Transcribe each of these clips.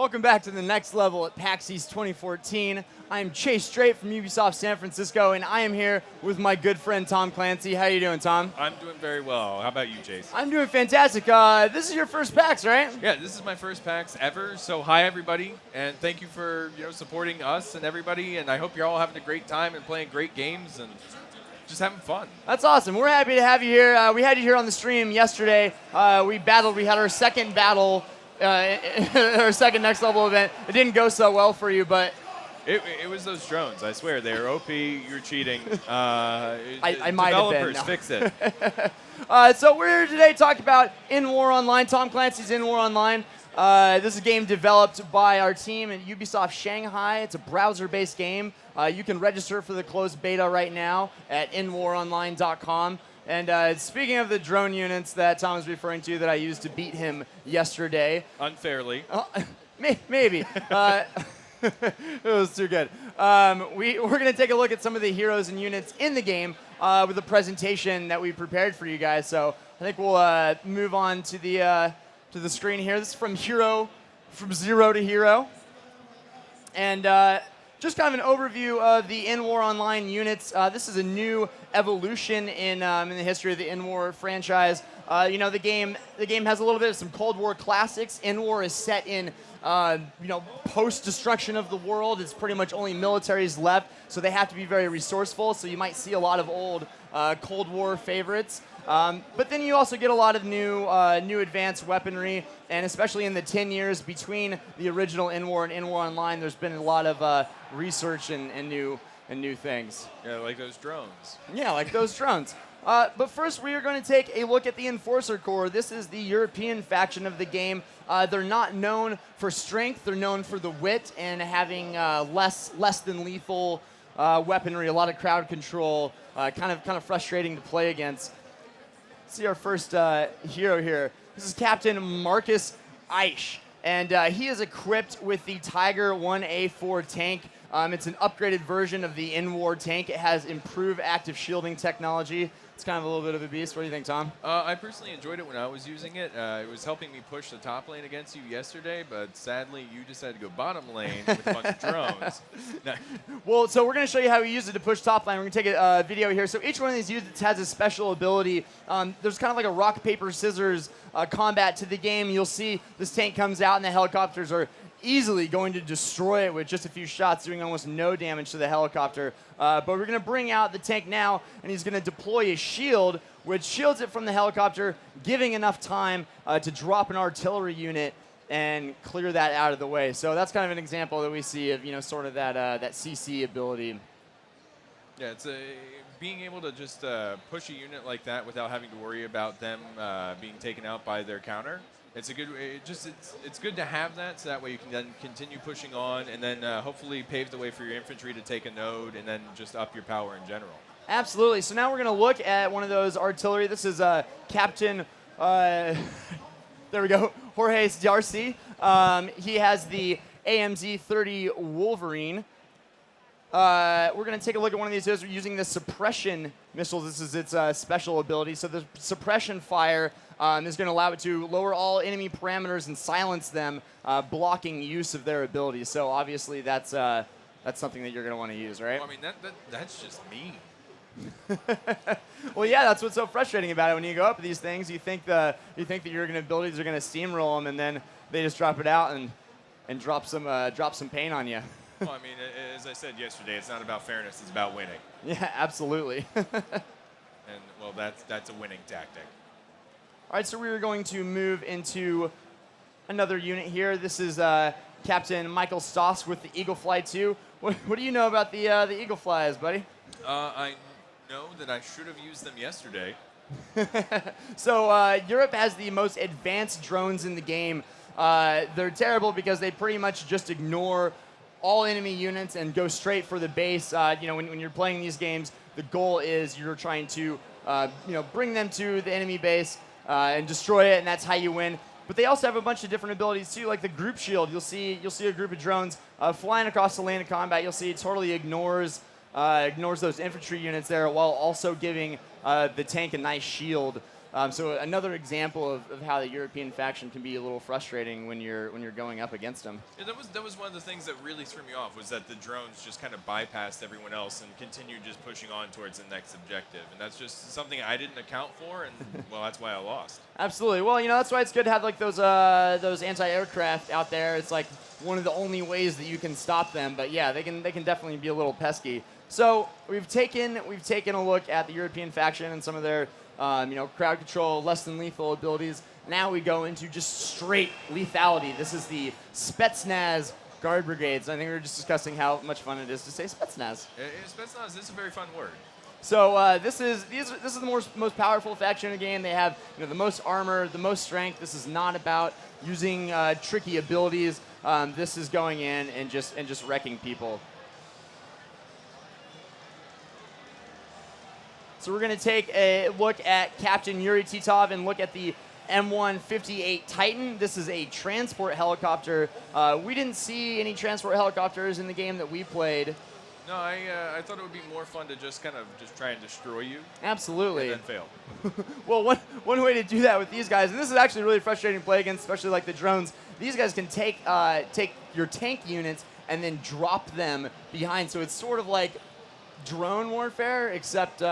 Welcome back to the next level at PAX East 2014. I'm Chase Straight from Ubisoft San Francisco, and I am here with my good friend Thom Clancy. How you doing, Tom? I'm doing very well. How about you, Chase? I'm doing fantastic. This is your first PAX, right? Yeah, this is my first PAX ever. So hi, everybody, and thank you for supporting us and everybody. And I hope you're all having a great time and playing great games and just having fun. That's awesome. We're happy to have you here. We had you here on the stream yesterday. We battled. We had our second battle. Our second next level event. It didn't go so well for you, but it was those drones. I swear they are OP. You're cheating. I might have been. Developers, fix it. So we're here today to talk about EndWar Online. Thom Clancy's EndWar Online. This is a game developed by our team at Ubisoft Shanghai. It's a browser-based game. You can register for the closed beta right now at endwaronline.com. And speaking of the drone units that Tom was referring to that I used to beat him yesterday. Unfairly. Maybe. It was too good. We're going to take a look at some of the heroes and units in the game with a presentation that we prepared for you guys. So I think we'll move on to the screen here. This is from Zero to Hero. And just kind of an overview of the EndWar Online units. This is a new evolution in the history of the EndWar franchise. The game has a little bit of some Cold War classics. EndWar is set in post-destruction of the world. It's pretty much only militaries left, so they have to be very resourceful. So you might see a lot of old Cold War favorites. But then you also get a lot of new advanced weaponry, and especially in the 10 years between the original EndWar and EndWar Online, there's been a lot of research and new things. Yeah, like those drones. Yeah, like those drones. But first, we are going to take a look at the Enforcer Corps. This is the European faction of the game. They're not known for strength. They're known for the wit and having less than lethal weaponry, a lot of crowd control, kind of frustrating to play against. See our first hero here. This is Captain Marcus Eiche, and he is equipped with the Tiger 1A4 tank. It's an upgraded version of the EndWar tank. It has improved active shielding technology. It's kind of a little bit of a beast. What do you think, Tom? I personally enjoyed it when I was using it. It was helping me push the top lane against you yesterday, but sadly you decided to go bottom lane with a bunch of drones. Well, so we're going to show you how we use it to push top lane. We're going to take a video here. So each one of these units has a special ability. There's kind of like a rock, paper, scissors combat to the game. You'll see this tank comes out and the helicopters are easily going to destroy it with just a few shots, doing almost no damage to the helicopter. But we're going to bring out the tank now, and he's going to deploy a shield, which shields it from the helicopter, giving enough time to drop an artillery unit and clear that out of the way. So that's kind of an example that we see of sort of that CC ability. Yeah, it's being able to just push a unit like that without having to worry about them being taken out by their counter. It's good to have that, so that way you can then continue pushing on and then hopefully pave the way for your infantry to take a node and then just up your power in general. Absolutely. So now we're going to look at one of those artillery. This is Captain, there we go, Jorge Darcy. He has the AMZ-30 Wolverine. We're going to take a look at one of these using the suppression missiles. This is its special ability. So the suppression fire is going to allow it to lower all enemy parameters and silence them, blocking use of their abilities. So obviously that's something that you're going to want to use, right? Well, I mean, that's just mean. Well, yeah, that's what's so frustrating about it. When you go up to these things, you think that your abilities are going to steamroll them, and then they just drop it out and drop some pain on you. Well, I mean, as I said yesterday, it's not about fairness; it's about winning. Yeah, absolutely. And well, that's a winning tactic. All right, so we're going to move into another unit here. This is Captain Michael Stoss with the Eagle Fly 2. What do you know about the Eagle Flies, buddy? I know that I should have used them yesterday. So Europe has the most advanced drones in the game. They're terrible because they pretty much just ignore all enemy units and go straight for the base. When you're playing these games, the goal is you're trying to bring them to the enemy base and destroy it, and that's how you win. But they also have a bunch of different abilities too, like the group shield. You'll see a group of drones flying across the lane of combat. You'll see it totally ignores those infantry units there while also giving the tank a nice shield. So another example of how the European faction can be a little frustrating when you're going up against them. Yeah, that was one of the things that really threw me off, was that the drones just kind of bypassed everyone else and continued just pushing on towards the next objective. And that's just something I didn't account for, and well, that's why I lost. Absolutely. Well, that's why it's good to have like those anti-aircraft out there. It's like one of the only ways that you can stop them. But yeah, they can definitely be a little pesky. So we've taken a look at the European faction and some of their crowd control, less than lethal abilities. Now we go into just straight lethality. This is the Spetsnaz Guard Brigades. I think we were just discussing how much fun it is to say Spetsnaz. Spetsnaz is a very fun word. So this is the most powerful faction in the game. They have the most armor, the most strength. This is not about using tricky abilities. This is going in and just wrecking people. So we're going to take a look at Captain Yuri Titov and look at the M158 Titan. This is a transport helicopter. We didn't see any transport helicopters in the game that we played. No, I thought it would be more fun to just kind of try and destroy you. Absolutely. And then fail. Well, one way to do that with these guys, and this is actually really frustrating to play against, especially like the drones. These guys can take your tank units and then drop them behind. So it's sort of like drone warfare, except with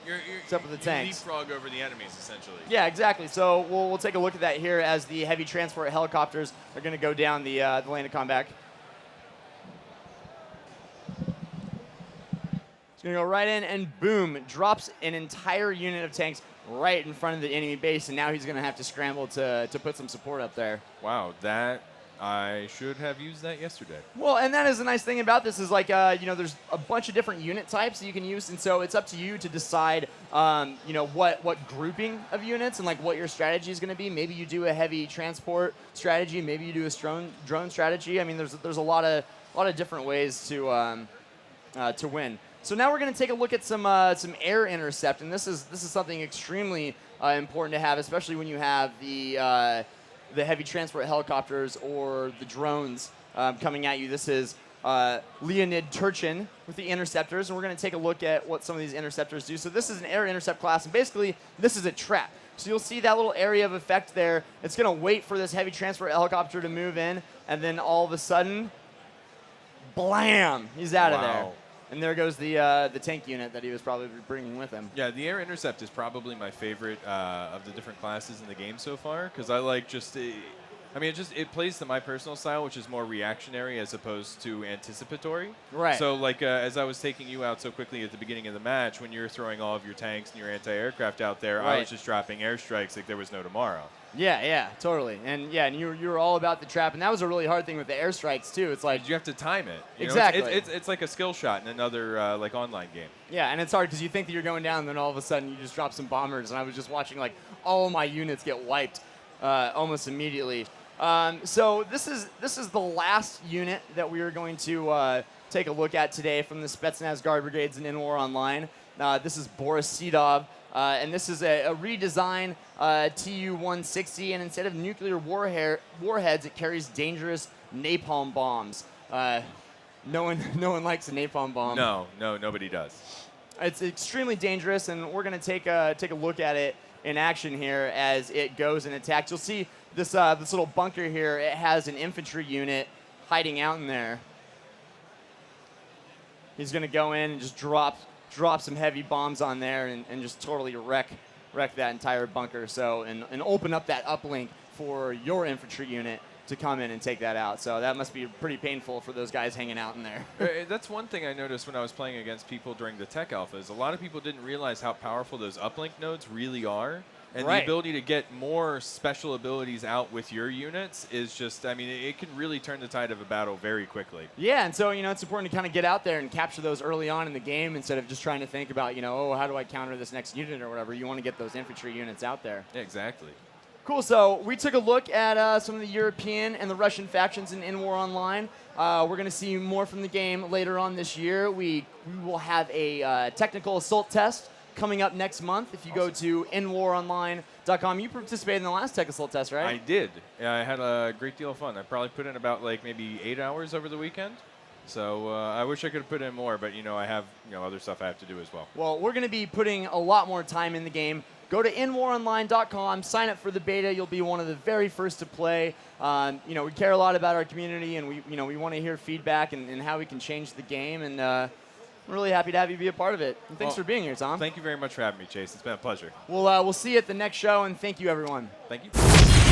the tanks. You leapfrog over the enemies, essentially. Yeah, exactly. So we'll take a look at that here as the heavy transport helicopters are going to go down the lane of combat. It's going to go right in and boom, drops an entire unit of tanks right in front of the enemy base, and now he's going to have to scramble to put some support up there. Wow, I should have used that yesterday. Well, and that is the nice thing about this is like, there's a bunch of different unit types that you can use, and so it's up to you to decide, what grouping of units and like what your strategy is going to be. Maybe you do a heavy transport strategy, maybe you do a drone strategy. I mean, there's a lot of different ways to win. So now we're going to take a look at some air intercept, and this is something extremely important to have, especially when you have the heavy transport helicopters or the drones coming at you. This is Leonid Turchin with the interceptors, and we're going to take a look at what some of these interceptors do. So this is an air intercept class, and basically this is a trap. So you'll see that little area of effect there. It's going to wait for this heavy transport helicopter to move in, and then all of a sudden, blam, he's out of there. And there goes the tank unit that he was probably bringing with him. Yeah, the air intercept is probably my favorite of the different classes in the game so far, because I like it plays to my personal style, which is more reactionary as opposed to anticipatory. Right. So like as I was taking you out so quickly at the beginning of the match, when you're throwing all of your tanks and your anti-aircraft out there, right. I was just dropping airstrikes like there was no tomorrow. Yeah, totally. And you were all about the trap, and that was a really hard thing with the airstrikes too. It's like you have to time it. Exactly. It's like a skill shot in another like online game. Yeah, and it's hard because you think that you're going down, and then all of a sudden you just drop some bombers, and I was just watching like all of my units get wiped almost immediately. So this is the last unit that we are going to take a look at today from the Spetsnaz Guard Brigades in EndWar Online. This is Boris Sidov. And this is a redesign Tu-160, and instead of nuclear warheads, it carries dangerous napalm bombs. No one likes a napalm bomb. No, nobody does. It's extremely dangerous, and we're going to take a look at it in action here as it goes and attacks. You'll see this little bunker here. It has an infantry unit hiding out in there. He's going to go in and just drop some heavy bombs on there and just totally wreck that entire bunker. So and open up that uplink for your infantry unit to come in and take that out. So that must be pretty painful for those guys hanging out in there. That's one thing I noticed when I was playing against people during the tech alpha is a lot of people didn't realize how powerful those uplink nodes really are. And right. The ability to get more special abilities out with your units is just, it can really turn the tide of a battle very quickly. Yeah, and so, it's important to kind of get out there and capture those early on in the game instead of just trying to think about, how do I counter this next unit or whatever. You want to get those infantry units out there. Yeah, exactly. Cool, so we took a look at some of the European and the Russian factions in EndWar Online. We're going to see more from the game later on this year. We will have a technical assault test coming up next month. If you go to endwaronline.com, you participated in the last tech assault test, right? I did. Yeah, I had a great deal of fun. I probably put in about maybe 8 hours over the weekend. So I wish I could have put in more, but I have other stuff I have to do as well. Well, we're going to be putting a lot more time in the game go to endwaronline.com, sign up for the beta. You'll be one of the very first to play. You know, we care a lot about our community, and we want to hear feedback and how we can change the game. And I'm really happy to have you be a part of it. And thanks for being here, Thom. Thank you very much for having me, Chase. It's been a pleasure. We'll see you at the next show, and thank you, everyone. Thank you.